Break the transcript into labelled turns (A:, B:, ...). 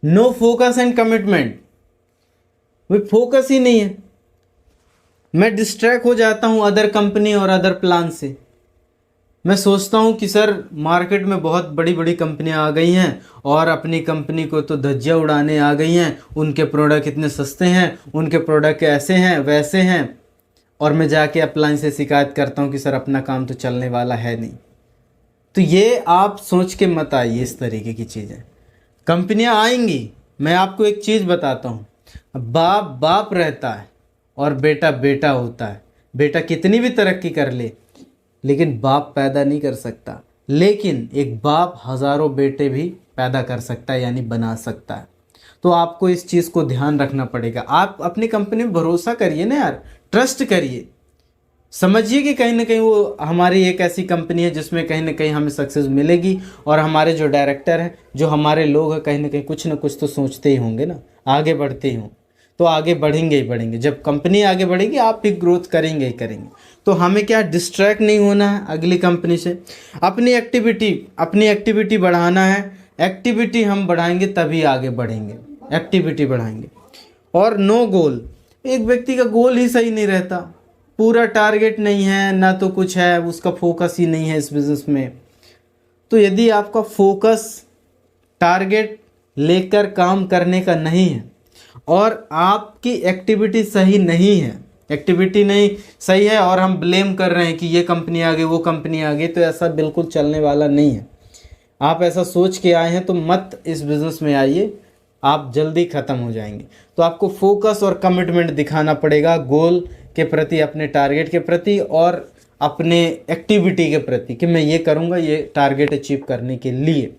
A: No focus and commitment, भाई focus ही नहीं है। मैं डिस्ट्रैक्ट हो जाता हूँ अदर कंपनी और अदर प्लान से। मैं सोचता हूँ कि सर मार्केट में बहुत बड़ी बड़ी कंपनियां आ गई हैं और अपनी कंपनी को तो धज्जियां उड़ाने आ गई हैं, उनके प्रोडक्ट इतने सस्ते हैं, उनके प्रोडक्ट ऐसे हैं वैसे हैं, और मैं जाके अप्लायंस से शिकायत करता हूँ कि सर अपना काम तो चलने वाला है नहीं। तो ये आप सोच के मत आइए इस तरीके की चीज़ें। कंपनियां आएंगी, मैं आपको एक चीज़ बताता हूँ, बाप बाप रहता है और बेटा बेटा होता है। बेटा कितनी भी तरक्की कर ले लेकिन बाप पैदा नहीं कर सकता, लेकिन एक बाप हज़ारों बेटे भी पैदा कर सकता है, यानी बना सकता है। तो आपको इस चीज़ को ध्यान रखना पड़ेगा। आप अपनी कंपनी में भरोसा करिए ना यार, ट्रस्ट करिए, समझिए कि कहीं ना कहीं वो हमारी एक ऐसी कंपनी है जिसमें कहीं ना कहीं हमें सक्सेस मिलेगी, और हमारे जो डायरेक्टर हैं, जो हमारे लोग हैं, कहीं ना कुछ तो सोचते ही होंगे ना, आगे बढ़ते ही हों। तो आगे बढ़ेंगे ही बढ़ेंगे। जब कंपनी आगे बढ़ेगी आप भी ग्रोथ करेंगे ही करेंगे। तो हमें क्या डिस्ट्रैक्ट नहीं होना है अगली कंपनी से, अपनी एक्टिविटी बढ़ाना है। एक्टिविटी हम बढ़ाएंगे तभी आगे बढ़ेंगे, एक्टिविटी बढ़ाएंगे। और नो गोल, एक व्यक्ति का गोल ही सही नहीं रहता, पूरा टारगेट नहीं है ना, तो कुछ है, उसका फोकस ही नहीं है इस बिज़नेस में। तो यदि आपका फोकस टारगेट लेकर काम करने का नहीं है और आपकी एक्टिविटी सही नहीं है, एक्टिविटी नहीं सही है और हम ब्लेम कर रहे हैं कि ये कंपनी आ गई वो कंपनी आ गई, तो ऐसा बिल्कुल चलने वाला नहीं है। आप ऐसा सोच के आए हैं तो मत इस बिज़नेस में आइए, आप जल्दी ख़त्म हो जाएंगे। तो आपको फोकस और कमिटमेंट दिखाना पड़ेगा गोल के प्रति, अपने टारगेट के प्रति और अपने एक्टिविटी के प्रति, कि मैं ये करूँगा ये टारगेट अचीव करने के लिए।